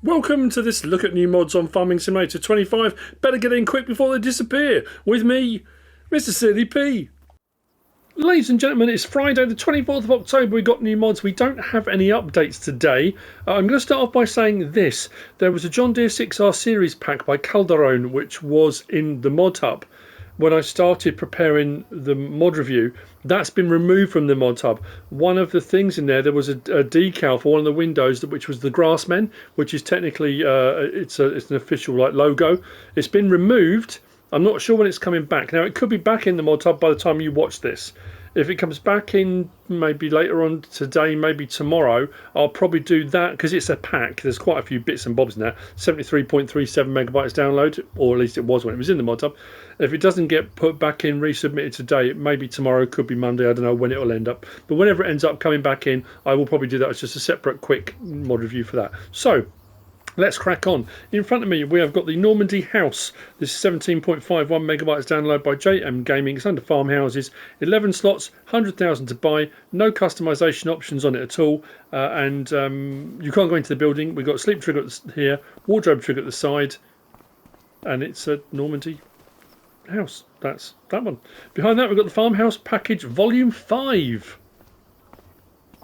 Welcome to this look at new mods on Farming Simulator 25. Better get in quick before they disappear. With me, MrSealyp. Ladies and gentlemen, it's Friday the 24th of October. We got new mods. We don't have any updates today. I'm going to start off by saying this. There was a John Deere 6R series pack by Calderon which was in the Modhub. When I started preparing the mod review, that's been removed from the Modhub. One of the things in there was a decal for one of the windows, which was the Grassmen, which is technically it's an official logo. It's been removed. I'm not sure when it's coming back. Now it could be back in the Modhub by the time you watch this. If it comes back in maybe later on today, maybe tomorrow, I'll probably do that because it's a pack. There's quite a few bits and bobs in there. 73.37 megabytes download, or at least it was when it was in the Modhub. If it doesn't get put back in, resubmitted today, maybe tomorrow, could be Monday. I don't know when it will end up. But whenever it ends up coming back in, I will probably do that as just a separate quick mod review for that. So let's crack on. In front of me we have got the Normandy house. This is 17.51 megabytes download by JM Gaming. It's under farmhouses, 11 slots, 100,000 to buy, no customization options on it at all, and you can't go into the building. We've got sleep trigger here, wardrobe trigger at the side, and it's a Normandy house. That's that one. Behind that we've got the farmhouse package volume 5.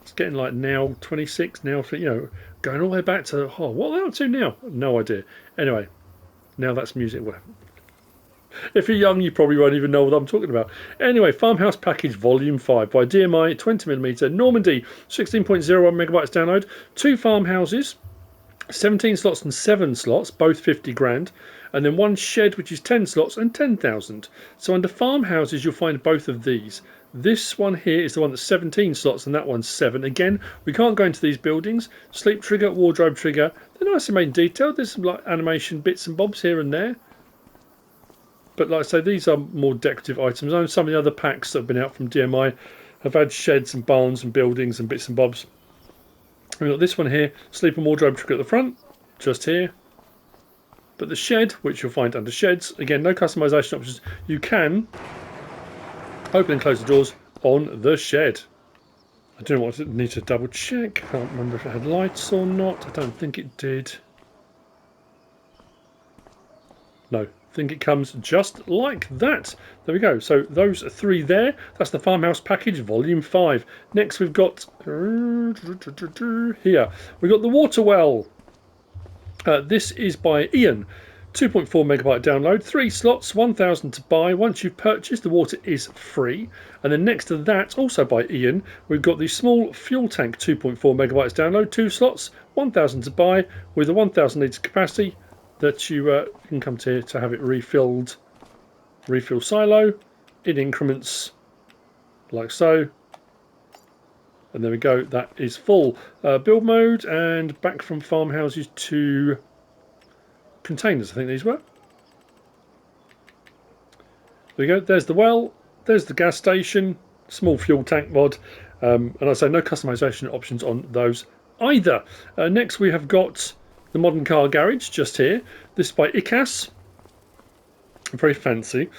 It's getting like now 26, now, you know, going all the way back to, oh, what are they up to now? No idea. Anyway, now that's music. Well, if you're young, you probably won't even know what I'm talking about. Anyway, Farmhouse Package Volume 5 by DMI 20mm Normandy, 16.01 megabytes download, 2 farmhouses, 17 slots and 7 slots, both 50 grand, and then 1 shed which is 10 slots and 10,000. So under farmhouses you'll find both of these. This one here is the one that's 17 slots and that one's 7. Again, we can't go into these buildings. Sleep trigger, wardrobe trigger, they're nicely made and detailed. There's some like animation bits and bobs here and there. But like I say, these are more decorative items. I know some of the other packs that have been out from DMI have had sheds and barns and buildings and bits and bobs. We've got this one here, sleep and wardrobe trigger at the front, just here. But the shed, which you'll find under sheds, again, no customization options. You can open and close the doors on the shed. I don't know what I need to double check. I can't remember if it had lights or not. I don't think it did. No, I think it comes just like that. There we go. So those 3 there. That's the Farmhouse Package Volume 5. Next we've got here. We've got the water well. This is by Ian. 2.4 megabyte download, 3 slots, 1,000 to buy. Once you've purchased, the water is free. And then next to that, also by Ian, we've got the small fuel tank, 2.4 megabytes download, 2 slots, 1,000 to buy, with a 1,000 litre capacity that you can come to here to have it refilled. Refill silo in increments, like so. And there we go, that is full. Build mode and back from farmhouses to containers, I think these were. There we go, there's the well, there's the gas station, small fuel tank mod, and I say no customization options on those either. Next we have got the modern car garage just here. This is by ikas, very fancy.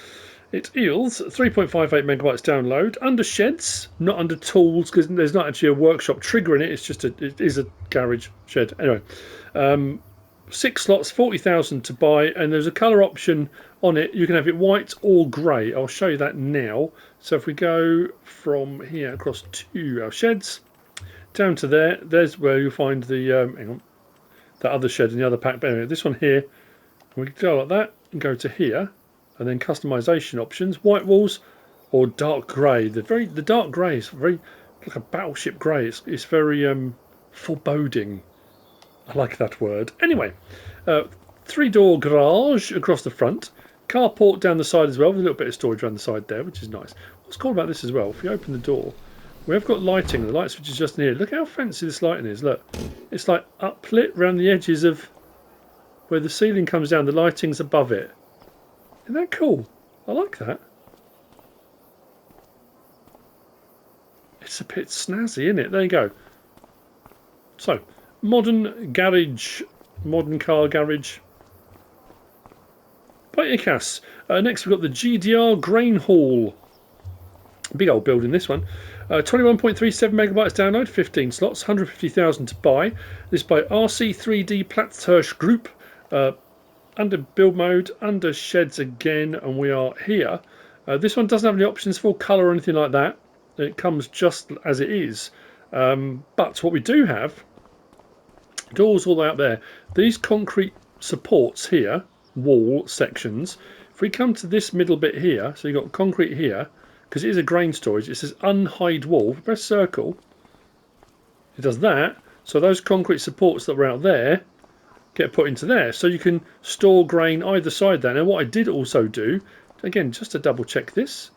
It yields 3.58 megabytes download under sheds, not under tools, because there's not actually a workshop trigger in it. It's just it is a garage shed. Anyway, 6 slots, 40,000 to buy, and there's a colour option on it. You can have it white or grey. I'll show you that now. So if we go from here across to our sheds, down to there, there's where you'll find the hang on, that other shed in the other pack. But anyway, this one here, we can go like that and go to here. And then customization options, white walls or dark grey. The dark grey is very like a battleship grey. It's very foreboding. I like that word. Anyway, 3-door garage across the front, carport down the side as well, with a little bit of storage around the side there, which is nice. What's cool about this as well, if you open the door, we have got lighting. The light switch is just in here. Look how fancy this lighting is. Look, it's like uplit around the edges of where the ceiling comes down. The lighting's above it. Isn't that cool? I like that. It's a bit snazzy, isn't it? There you go. So, modern garage, modern car garage by ikas. Next we've got the GDR Grain Hall. Big old building, this one. 21.37 megabytes download, 15 slots, 150,000 to buy. This is by RC3D Platzhirsch Group. Under build mode, under sheds again, and we are here. This one doesn't have any options for colour or anything like that. It comes just as it is. But what we do have, doors all the way up there. These concrete supports here, wall sections. If we come to this middle bit here, so you've got concrete here, because it is a grain storage, it says unhide wall. Press circle, it does that. So those concrete supports that were out there get put into there, so you can store grain either side there. Now what I did also do, again just to double check this,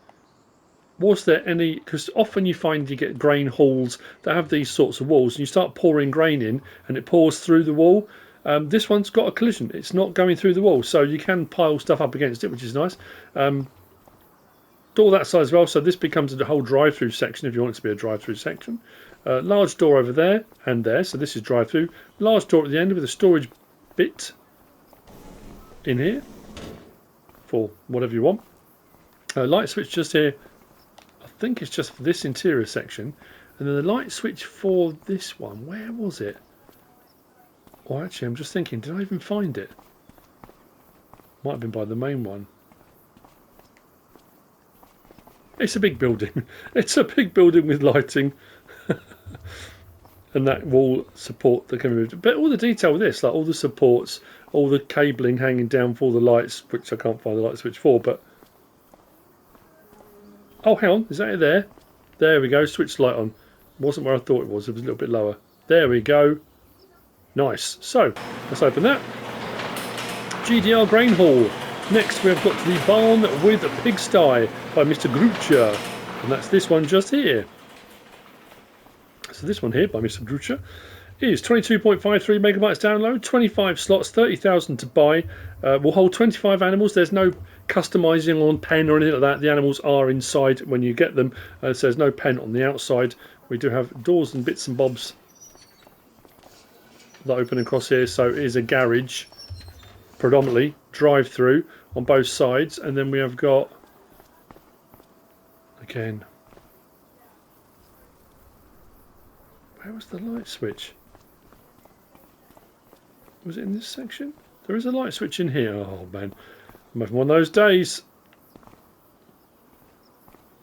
was there any, because often you find you get grain halls that have these sorts of walls and you start pouring grain in and it pours through the wall. This one's got a collision, it's not going through the wall, so you can pile stuff up against it, which is nice. Door that side as well, so this becomes a whole drive-through section if you want it to be a drive-through section. Large door over there and there, so this is drive-through. Large door at the end with a storage bit in here for whatever you want. Light switch just here, I think it's just for this interior section, and then the light switch for this one, where was it? Well, actually I'm just thinking, did I even find it? Might have been by the main one. It's a big building. It's a big building with lighting. And that wall support that can be moved. But all the detail with this, like all the supports, all the cabling hanging down for all the lights, which I can't find the light switch for, but... Oh, hang on, is that it there? There we go, switch light on. Wasn't where I thought it was a little bit lower. There we go. Nice. So, let's open that. GDR Grain Hall. Next we have got the barn with a pigsty by Mr. Grucher. And that's this one just here. So this one here by Mr. Grucher is 22.53 megabytes download, 25 slots, 30,000 to buy. Will hold 25 animals. There's no customizing on pen or anything like that. The animals are inside when you get them. So there's no pen on the outside. We do have doors and bits and bobs that open across here. So it is a garage, predominantly drive-through on both sides. And then we have got, again, where was the light switch? Was it in this section? There is a light switch in here. Oh man, I'm having one of those days.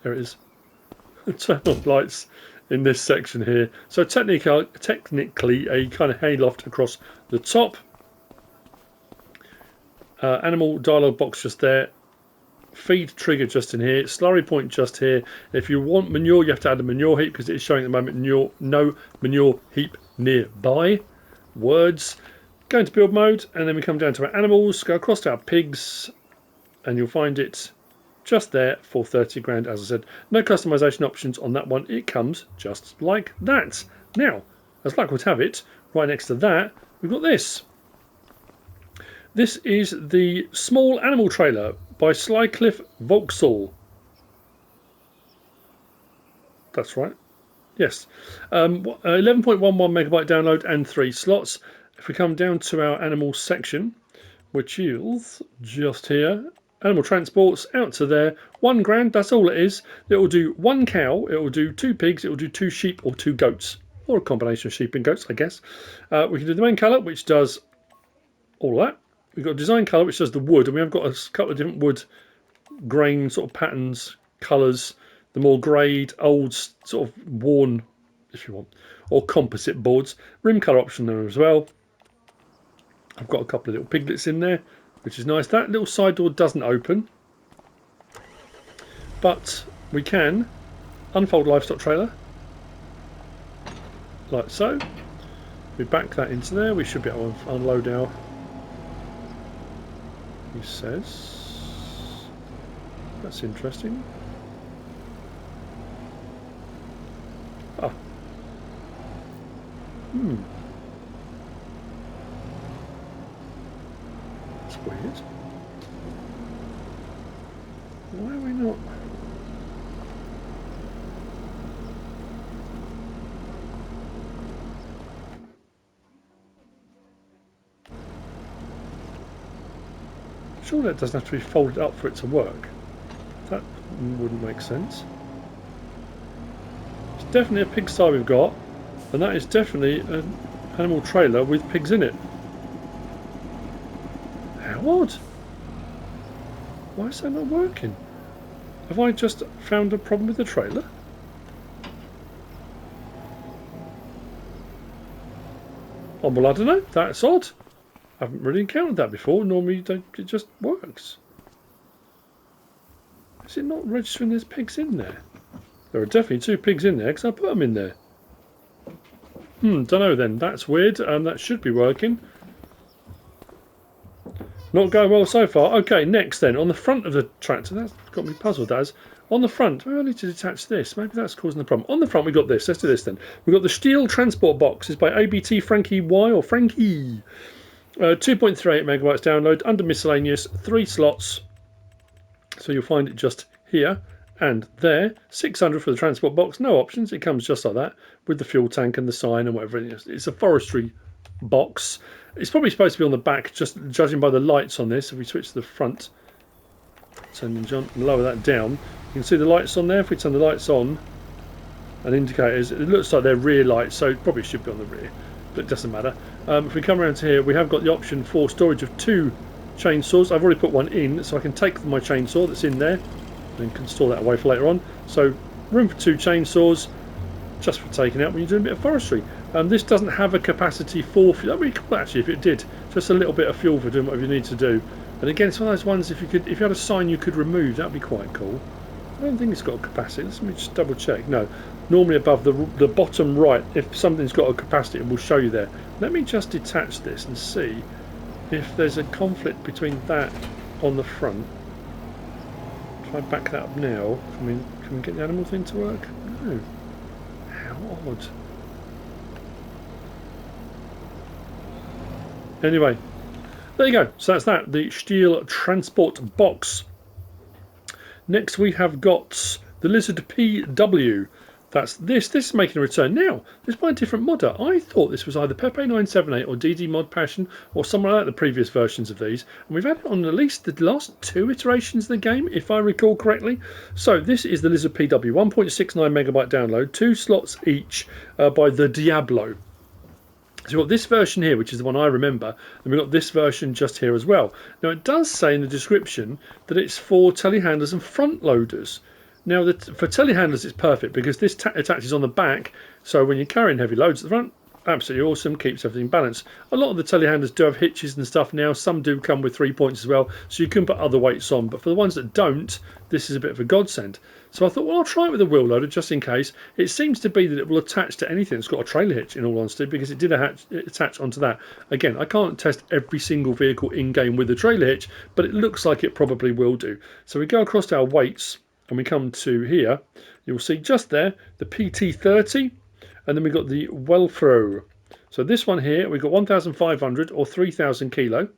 There it is. Turn on lights in this section here. So technically a kind of hayloft across the top. Animal dialogue box just there. Feed trigger just in here. Slurry point just here. If you want manure, you have to add a manure heap because it is showing at the moment no manure heap nearby. Words. Go into build mode, and then we come down to our animals, go across to our pigs, and you'll find it just there for 30 grand. As I said, no customization options on that one. It comes just like that. Now, as luck would have it, right next to that, we've got this. This is the small animal trailer by Slyclif Voksel. That's right. Yes. 11.11 megabyte download and 3 slots. If we come down to our animal section, which is just here, animal transports out to there, 1 grand, that's all it is. It will do 1 cow, it will do 2 pigs, it will do 2 sheep or 2 goats, or a combination of sheep and goats, I guess. We can do the main colour, which does all of that. We've got a design colour, which does the wood, and we have got a couple of different wood grain sort of patterns, colours, the more greyed, old, sort of worn, if you want, or composite boards. Rim colour option there as well. I've got a couple of little piglets in there, which is nice. That little side door doesn't open, but we can unfold livestock trailer, like so. We back that into there. We should be able to unload our, he says, that's interesting. Ah. Weird. Why are we not? Surely that doesn't have to be folded up for it to work. That wouldn't make sense. definitely a pigsty we've got, and that is definitely an animal trailer with pigs in it. How odd. Why is that not working? Have I just found a problem with the trailer? Oh, well, I don't know. That's odd. I haven't really encountered that before. Normally it just works. Is it not registering there's pigs in there? There are definitely 2 pigs in there because I put them in there. Don't know then. That's weird. That should be working. Not going well so far. Okay, next then. On the front of the tractor. That's got me puzzled, as. On the front, I need to detach this. Maybe that's causing the problem. On the front, we've got this. Let's do this then. We've got the Stihl TransportBox. It's by ABT-frankyy or frankyy. 2.38 megabytes download. Under miscellaneous. 3 slots. So you'll find it just here and there. 600 for the transport box. No options. It comes just like that with the fuel tank and the sign and whatever it is. It's a forestry box. It's probably supposed to be on the back, just judging by the lights on this. If we switch to the front, turn and lower that down, you can see the lights on there. If we turn the lights on and indicators, it looks like they're rear lights, so it probably should be on the rear, but it doesn't matter. If we come around to here, we have got the option for storage of 2 chainsaws. I've already put one in, so I can take my chainsaw that's in there and can store that away for later on. So room for 2 chainsaws, just for taking out when you're doing a bit of forestry. This doesn't have a capacity for fuel. That would be cool actually if it did. Just a little bit of fuel for doing whatever you need to do. And again, it's one of those ones if you had a sign you could remove, that'd be quite cool. I don't think it's got a capacity. Let me just double check. No, normally above the bottom right, if something's got a capacity, it will show you there. Let me just detach this and see if there's a conflict between that on the front. If I back that up now, can we get the animal thing to work? No. How odd. Anyway, there you go. So that's that. The Stihl TransportBox. Next we have got the Lizard PW. That's this. This is making a return now. This is by a different modder. I thought this was either Pepe978 or DD Mod Passion or somewhere like the previous versions of these. And we've had it on at least the last 2 iterations of the game, if I recall correctly. So this is the Lizard PW, 1.69 megabyte download, 2 slots each by the Diablo. So we've got this version here, which is the one I remember, and we've got this version just here as well. Now it does say in the description that it's for telehandlers and front loaders. Now for telehandlers it's perfect because this attaches on the back, so when you're carrying heavy loads at the front, absolutely awesome, keeps everything balanced. A lot of the telehandlers do have hitches and stuff now, some do come with 3 points as well, so you can put other weights on, but for the ones that don't, this is a bit of a godsend. So I thought, well, I'll try it with a wheel loader just in case. It seems to be that it will attach to anything that's got a trailer hitch, in all honesty, because it did attach onto that. Again, I can't test every single vehicle in-game with a trailer hitch, but it looks like it probably will do. So we go across to our weights, and we come to here. You'll see just there, the PT30, and then we've got the WOLFex. So this one here, we've got 1,500 or 3,000 kilo.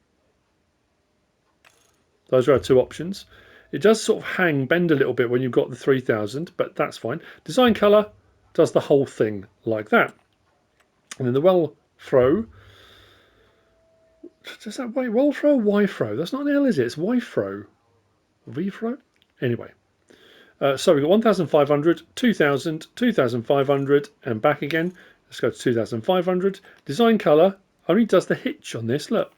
Those are our 2 options. It does sort of bend a little bit when you've got the 3,000, but that's fine. Design colour does the whole thing like that. And then the WOLFex, does that wait, WOLFex or WIFRO? That's not an L, is it? It's WIFRO. VFRO? Anyway. So we've got 1,500, 2,000, 2,500, and back again. Let's go to 2,500. Design colour only does the hitch on this, look.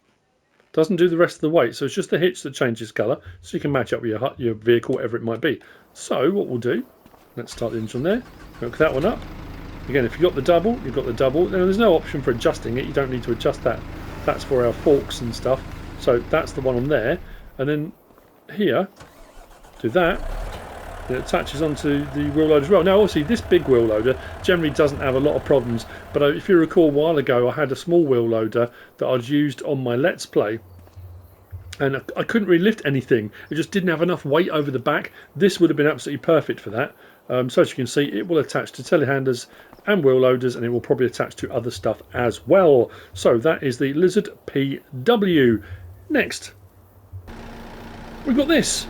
Doesn't do the rest of the weight, so it's just the hitch that changes colour, so you can match up with your vehicle, whatever it might be. So what we'll do, let's start the engine there, hook that one up. Again, if you've got the double, you've got the double. Now there's no option for adjusting it, you don't need to adjust that. That's for our forks and stuff. So that's the one on there. And then here, do that. It attaches onto the wheel loader as well. Now obviously this big wheel loader generally doesn't have a lot of problems, but if you recall a while ago I had a small wheel loader that I'd used on my Let's Play and I couldn't really lift anything. It just didn't have enough weight over the back. This would have been absolutely perfect for that. So as you can see, it will attach to telehandlers and wheel loaders, and it will probably attach to other stuff as well. So that is the Lizard PW. Next we've got this.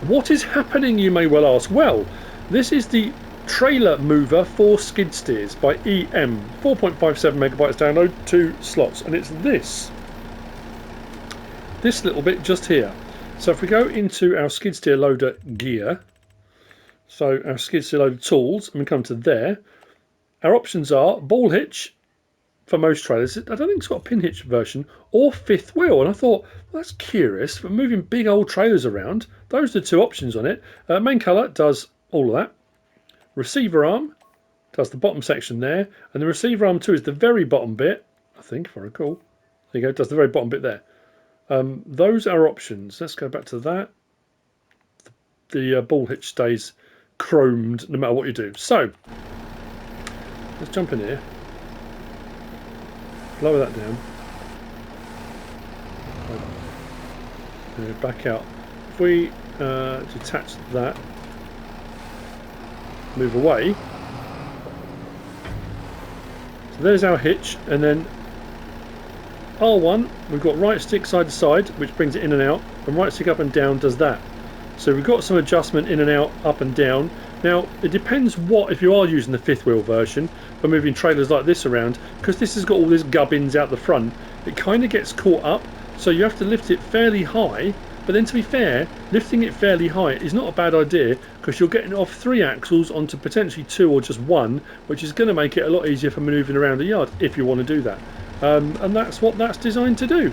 What is happening, you may well ask? Well, this is the trailer mover for skid steers by EM. 4.57 megabytes download, 2 slots, and it's this little bit just here. So if we go into our skid steer loader gear, So our skid steer load of tools, and we come to there. Our options are ball hitch for most trailers. I don't think it's got a pin hitch version, or fifth wheel. And I thought, well, that's curious. For moving big old trailers around, those are the two options on it. Main colour does all of that. Receiver arm does the bottom section there, and the receiver arm 2 is the very bottom bit, I think, if I recall. There you go, it does the very bottom bit there. Those are options. Let's go back to that. The ball hitch stays chromed no matter what you do. So let's jump in here, lower that down, back out. If we detach that, move away, so there's our hitch, and then R1 we've got right stick side to side, which brings it in and out, and right stick up and down does that. So we've got some adjustment in and out, up and down. Now it depends what, if you are using the fifth wheel version for moving trailers like this around, because this has got all these gubbins out the front, it kind of gets caught up, so you have to lift it fairly high. But then, to be fair, lifting it fairly high is not a bad idea, because you're getting off 3 axles onto potentially 2 or just 1, which is going to make it a lot easier for manoeuvring around the yard if you want to do that. And that's what that's designed to do,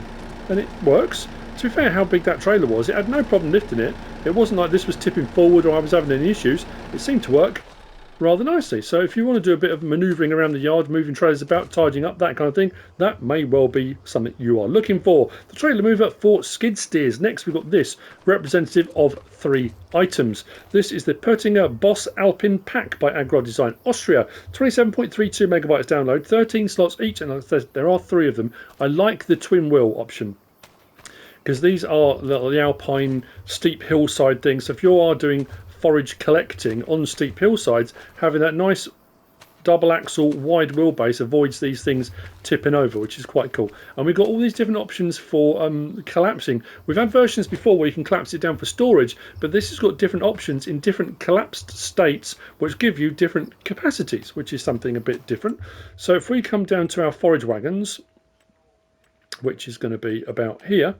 and it works. To be fair, how big that trailer was, it had no problem lifting it. It wasn't like this was tipping forward or I was having any issues. It seemed to work rather nicely. So if you want to do a bit of manoeuvring around the yard, moving trailers about, tidying up, that kind of thing, that may well be something you are looking for. The trailer mover for skid steers. Next we've got this, representative of 3 items. This is the Pöttinger Boss Alpin pack by Agrar Design, Austria. 27.32 megabytes download, 13 slots each, and there are 3 of them. I like the twin wheel option, because these are the alpine steep hillside things. So if you are doing forage collecting on steep hillsides, having that nice double axle wide wheelbase avoids these things tipping over, which is quite cool. And we've got all these different options for collapsing. We've had versions before where you can collapse it down for storage, but this has got different options in different collapsed states which give you different capacities, which is something a bit different. So if we come down to our forage wagons, which is going to be about here,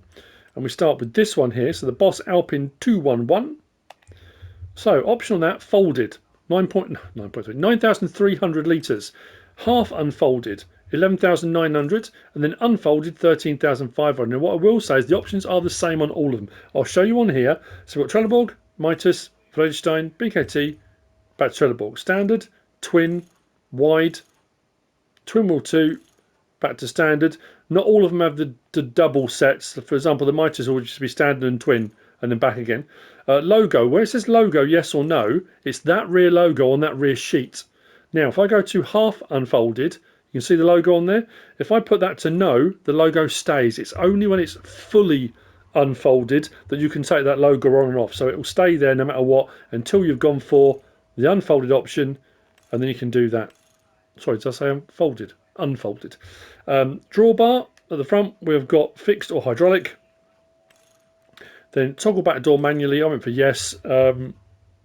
and we start with this one here, so the Boss Alpin 211. So option on that, folded, 9,300 litres, half unfolded, 11,900, and then unfolded, 13,500. And what I will say is the options are the same on all of them. I'll show you on here. So we've got Trelleborg, Mitas, Vredestein, BKT, back to Trelleborg. Standard, twin, wide, twin wheel 2, back to standard. Not all of them have the double sets. For example, the Mitas will just be standard and twin, and then back again. Logo, where it says logo yes or no, it's that rear logo on that rear sheet. Now if I go to half unfolded, you can see the logo on there. If I put that to no, the logo stays. It's only when it's fully unfolded that you can take that logo on and off, so it will stay there no matter what until you've gone for the unfolded option, and then you can do that. Sorry, did I say unfolded? Unfolded. Drawbar at the front, we've got fixed or hydraulic. Then toggle back door manually. I went for yes. When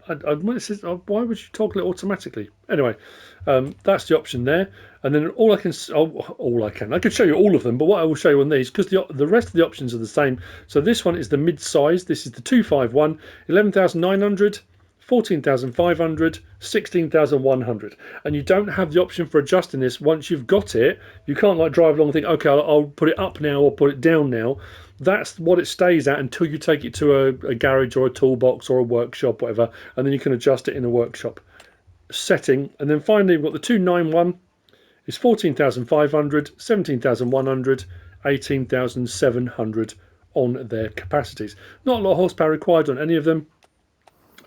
it says, why would you toggle it automatically? Anyway, that's the option there. And then I could show you all of them, but what I will show you on these, because the rest of the options are the same. So this one is the mid-size. This is the 251, 11,900, 14,500, 16,100, and you don't have the option for adjusting this once you've got it. You can't like drive along and think, okay, I'll put it up now or put it down now. That's what it stays at until you take it to a garage or a toolbox or a workshop, whatever, and then you can adjust it in a workshop setting. And then finally we've got the 291 is 14,500, 17,100, 18,700 on their capacities. Not a lot of horsepower required on any of them,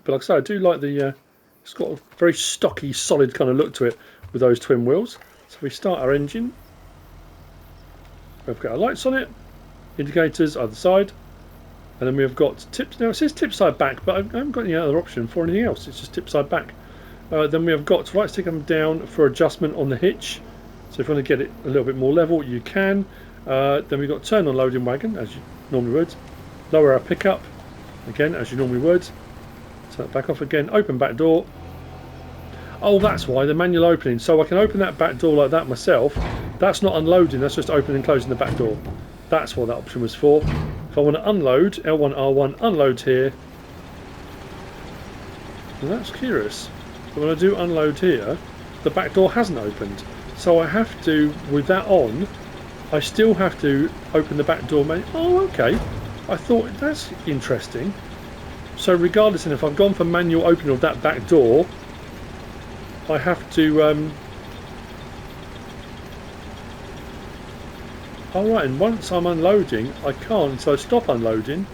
but like I say, I do like the it's got a very stocky, solid kind of look to it with those twin wheels. So if we start our engine, we've got our lights on it, indicators either side, and then we've got tips. Now it says tip side back, but I haven't got any other option for anything else. It's just tip side back. Then we have got right stick them down for adjustment on the hitch. So if you want to get it a little bit more level, you can. Then we've got turn on loading wagon, as you normally would. Lower our pickup, again, as you normally would. Turn it back off again. Open back door. Oh, that's why, the manual opening. So I can open that back door like that myself. That's not unloading, that's just opening and closing the back door. That's what that option was for. If I want to unload, L1, R1, unload here. Well, that's curious. But when I do unload here, the back door hasn't opened. So I have to, with that on, I still have to open the back door. Oh, okay. I thought that's interesting. So regardless, and if I've gone for manual opening of that back door, I have to. All right, and once I'm unloading, I can't. So I stop unloading,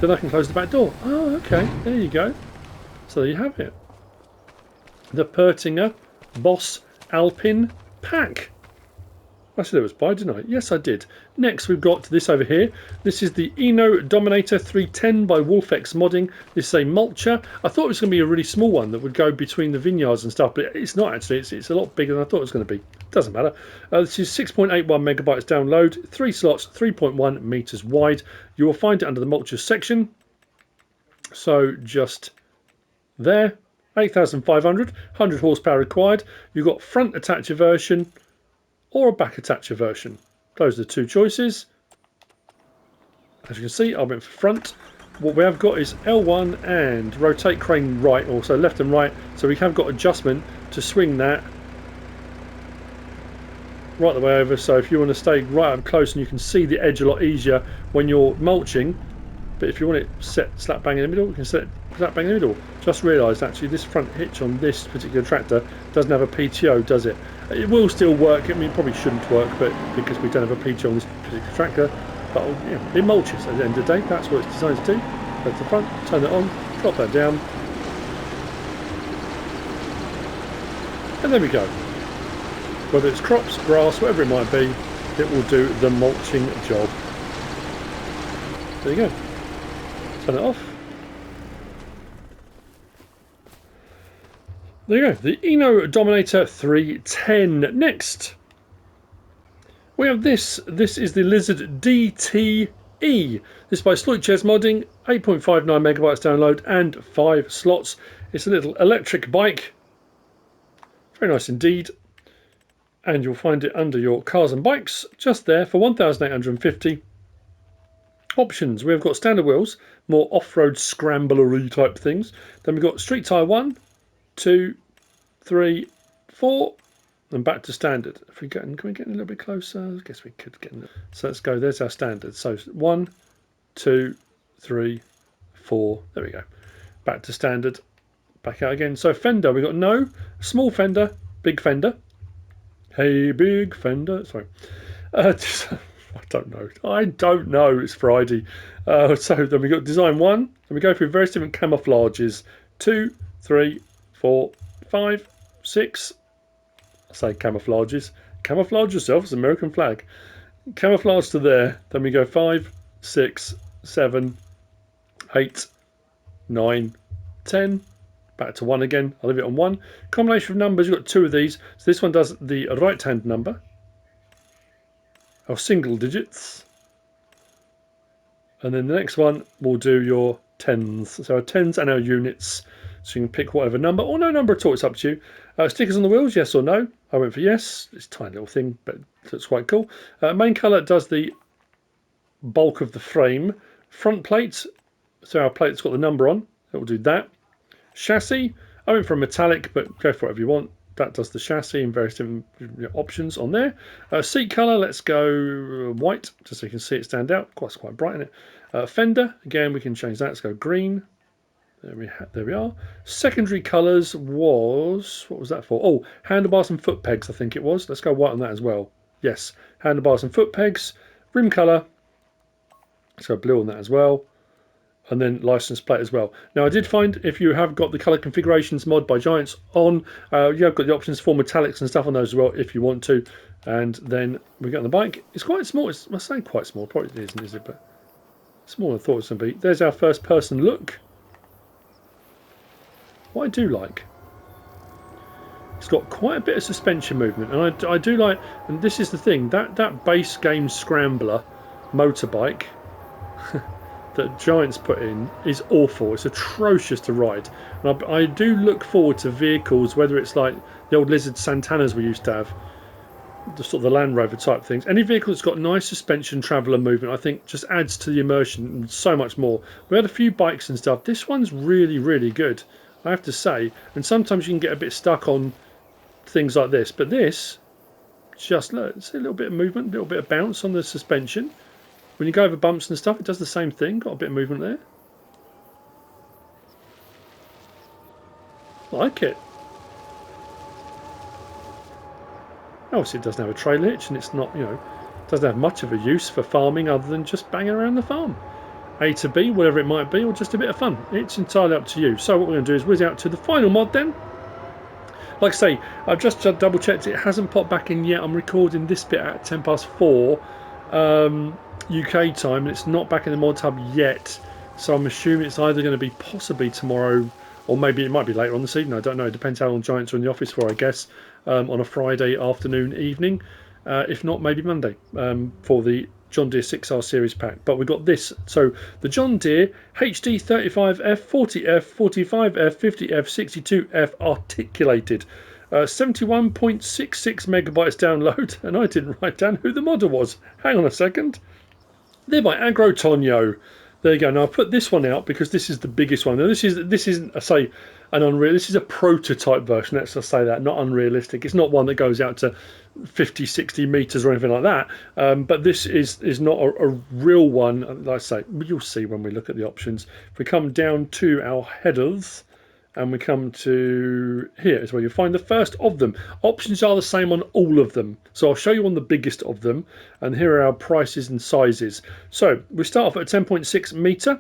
then I can close the back door. Oh, okay. There you go. So there you have it. The Pöttinger Boss Alpin pack. I said it was by, didn't I? Yes, I did. Next, we've got this over here. This is the Eno Dominator 310 by WOLFex Modding. This is a mulcher. I thought it was going to be a really small one that would go between the vineyards and stuff, but it's not actually. It's a lot bigger than I thought it was going to be. Doesn't matter. This is 6.81 megabytes download, 3 slots, 3.1 meters wide. You will find it under the mulcher section. So just there. 8,500, 100 horsepower required. You've got front attacher version or a back attacher version. Those are the two choices. As you can see, I went for front. What we have got is L1 and rotate crane right, also left and right. So we have got adjustment to swing that right the way over. So if you want to stay right up close and you can see the edge a lot easier when you're mulching. But if you want it set slap bang in the middle, you can set it slap bang in the middle. Just realised actually this front hitch on this particular tractor doesn't have a PTO, does it? It will still work. I mean, it probably shouldn't work, but because we don't have a PTO on this particular tractor, but yeah, it mulches at the end of the day. That's what it's designed to do. Go to the front, turn it on, drop that down, and there we go. Whether it's crops, grass, whatever it might be, it will do the mulching job. There you go. Turn it off. There you go, the Eno Dominator 310. Next, we have this. This is the Lizard DTE. This is by SleutjesModding, 8.59 megabytes download and 5 slots. It's a little electric bike. Very nice indeed. And you'll find it under your cars and bikes, just there for 1,850. Options, we've got standard wheels, more off-road scramblery type things. Then we've got street tyre 1, 2, 3, 4, and back to standard. If we get, can we get a little bit closer? I guess we could get in. So let's go. There's our standard. So 1, 2, 3, 4. There we go. Back to standard. Back out again. So fender, we've got no small fender, big fender. Hey, big fender. Sorry. I don't know. It's Friday. So then we got design 1, and we go through various different camouflages. 2, 3, 4, 5, 6. I say camouflages. Camouflage yourself as an American flag. Camouflage to there. Then we go 5, 6, 7, 8, 9, 10. Back to 1 again. I'll leave it on 1. Combination of numbers. You've got 2 of these. So this one does the right-hand number. Or single digits. And then the next one will do your tens. So our tens and our units. So you can pick whatever number or no number at all. It's up to you. Stickers on the wheels, yes or no? I went for yes. It's a tiny little thing, but it looks quite cool. Main colour does the bulk of the frame. Front plate, so our plate's got the number on. It will do that. Chassis, I went for a metallic, but go for whatever you want. That does the chassis and various different options on there. Seat colour, let's go white, just so you can see it stand out. It's quite bright in it. Fender, again, we can change that. Let's go green. There we are. Secondary colours was, what was that for? Oh, handlebars and foot pegs, I think it was. Let's go white on that as well. Yes, handlebars and foot pegs. Rim colour, let's go blue on that as well. And then license plate as well. Now I did find if you have got the colour configurations mod by Giants on, you have got the options for metallics and stuff on those as well if you want to. And then we get on the bike. It's quite small. I must say quite small. Probably isn't, is it? But smaller than I thought it was going to be. There's our first person look. What I do like, it's got quite a bit of suspension movement, and I do like, and this is the thing, that base game scrambler motorbike that Giants put in is awful. It's atrocious to ride. And I do look forward to vehicles, whether it's like the old Lizard Santanas we used to have, the sort of the Land Rover type things. Any vehicle that's got nice suspension, traveller movement, I think just adds to the immersion and so much more. We had a few bikes and stuff. This one's really, really good. I have to say. And sometimes you can get a bit stuck on things like this, but this just, look, see a little bit of movement, a little bit of bounce on the suspension. When you go over bumps and stuff, it does the same thing. Got a bit of movement there. Like it. Obviously it doesn't have a trailer hitch, and it's not, you know, doesn't have much of a use for farming other than just banging around the farm. A to B, whatever it might be, or just a bit of fun. It's entirely up to you. So what we're going to do is whiz out to the final mod then. Like I say, I've just double checked, it hasn't popped back in yet. I'm recording this bit at 4:10 UK time, and it's not back in the Modhub yet. So I'm assuming it's either going to be possibly tomorrow, or maybe it might be later on this evening. I don't know. It depends how long Giants are in the office for, I guess, on a Friday afternoon, evening. If not, maybe Monday for the John Deere 6R series pack. But we've got this. So the John Deere HD 35F, 40F, 45F, 50F, 62F articulated. 71.66 megabytes download, and I didn't write down who the modder was. Hang on a second. They're by Agro Tonho. There you go. Now I put this one out because this is the biggest one. Now this isn't, I say, an unreal. This is a prototype version. Let's just say that, not unrealistic. It's not one that goes out to 50, 60 meters or anything like that. But this is not a real one. Like I say, you'll see when we look at the options. If we come down to our headers, and we come to here is where you'll find the first of them. Options are the same on all of them. So I'll show you on the biggest of them, and here are our prices and sizes. So we start off at a 10.6 meter,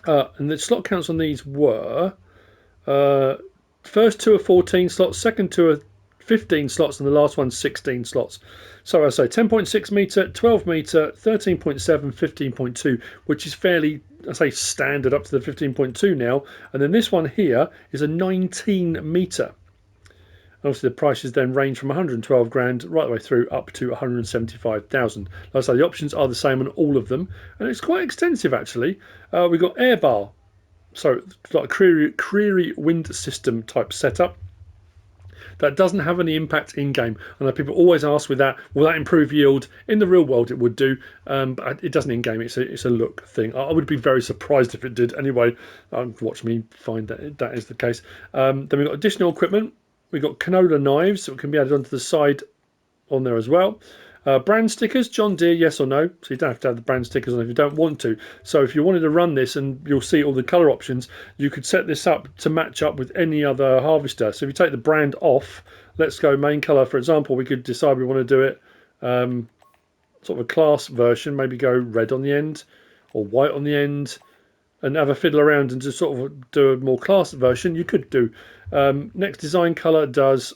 and the slot counts on these were first two are 14 slots, second two are 15 slots, and the last one's 16 slots. So I say 10.6 meter, 12 meter, 13.7, 15.2, which is fairly, I say, standard up to the 15.2 now. And then this one here is a 19 meter. Obviously the prices then range from 112 grand right the way through up to 175,000. Like I say, the options are the same on all of them, and it's quite extensive actually. We've got air bar, so like a Creary wind system type setup. That doesn't have any impact in game. I know people always ask with that, will that improve yield? In the real world it would do, but it doesn't in game. It's a look thing. I would be very surprised if it did. Anyway, watch me find that is the case. Then we've got additional equipment. We've got canola knives that can be added onto the side on there as well. Brand stickers, John Deere, yes or no. So you don't have to have the brand stickers on if you don't want to. So if you wanted to run this, and you'll see all the colour options, you could set this up to match up with any other harvester. So if you take the brand off, let's go main colour, for example, we could decide we want to do it sort of a class version, maybe go red on the end or white on the end, and have a fiddle around and just sort of do a more class version. You could do. Next design colour does...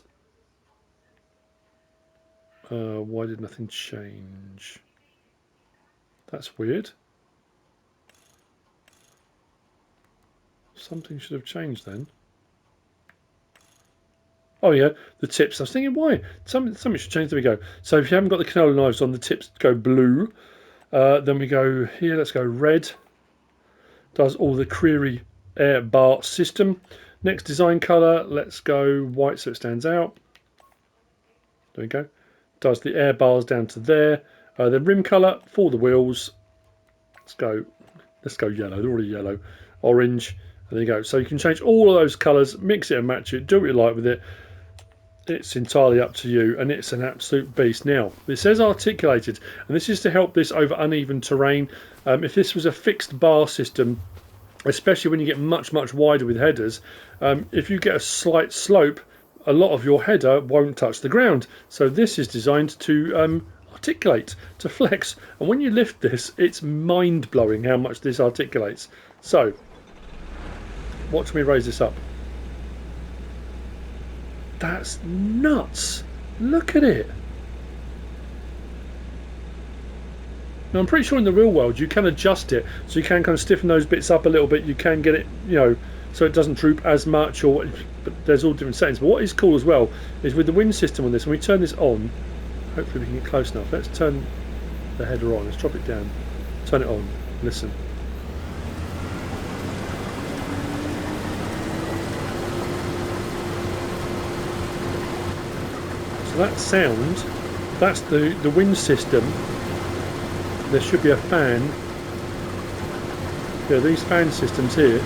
why did nothing change? That's weird. Something should have changed then. Oh yeah, the tips. I was thinking, why? Something should change. There we go. So if you haven't got the canola knives on, the tips go blue. Then we go here. Let's go red. Does all the Creary air bar system. Next design colour. Let's go white so it stands out. There we go. Does the air bars down to there. The rim colour for the wheels. Let's go yellow. They're already yellow. Orange. And there you go. So you can change all of those colours, mix it and match it, do what you like with it. It's entirely up to you, and it's an absolute beast. Now, it says articulated, and this is to help this over uneven terrain. If this was a fixed bar system, especially when you get much wider with headers, if you get a slight slope, a lot of your header won't touch the ground. So this is designed to articulate, to flex, and when you lift this, it's mind-blowing how much this articulates. So watch me raise this up. That's nuts. Look at it. Now I'm pretty sure in the real world you can adjust it, so you can kind of stiffen those bits up a little bit. You can get it, you know, so it doesn't droop as much, but there's all different settings. But what is cool as well is with the wind system on this, when we turn this on, hopefully we can get close enough. Let's turn the header on. Let's drop it down. Turn it on. Listen. So that sound, that's the wind system. There should be a fan. Yeah, these fan systems here.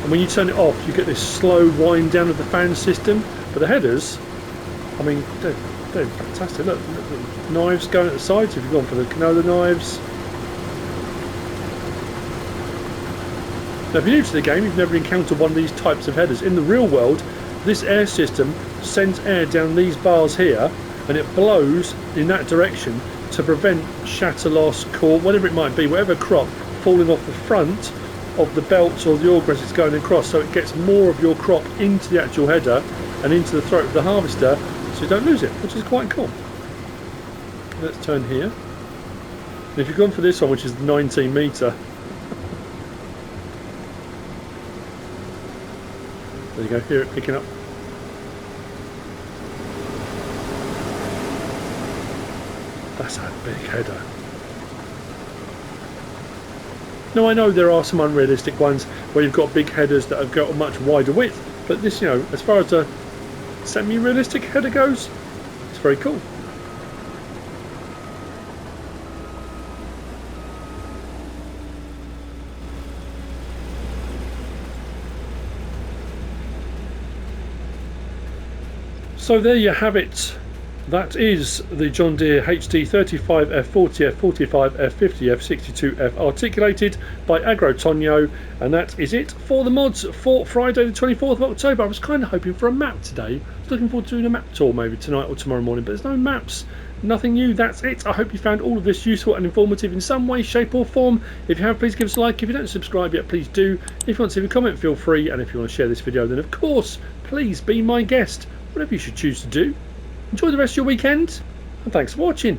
and when you turn it off you get this slow wind down of the fan system. But the headers, I mean, they're fantastic. Look, the knives going at the sides if you've gone for the canola knives. Now if you're new to the game, you've never encountered one of these types of headers. In the real world, this air system sends air down these bars here and it blows in that direction to prevent shatter loss, cork, whatever it might be, whatever crop falling off the front of the belts or the autograss it's going across, so it gets more of your crop into the actual header and into the throat of the harvester so you don't lose it, which is quite cool. Let's turn here. And if you've gone for this one, which is 19 metre, there you go, hear it picking up. That's a big header. Now I know there are some unrealistic ones where you've got big headers that have got a much wider width, but this, you know, as far as a semi-realistic header goes, it's very cool. So there you have it. That is the John Deere HD 35 F40, F45, F50, F62F articulated by Agro Tonho, and that is it for the mods for Friday the 24th of October. I was kind of hoping for a map today. I was looking forward to doing a map tour maybe tonight or tomorrow morning, but there's no maps, nothing new. That's it. I hope you found all of this useful and informative in some way, shape or form. If you have, please give us a like. If you don't subscribe yet, please do. If you want to leave a comment, feel free, and if you want to share this video, then of course please be my guest, whatever you should choose to do. Enjoy the rest of your weekend, and thanks for watching.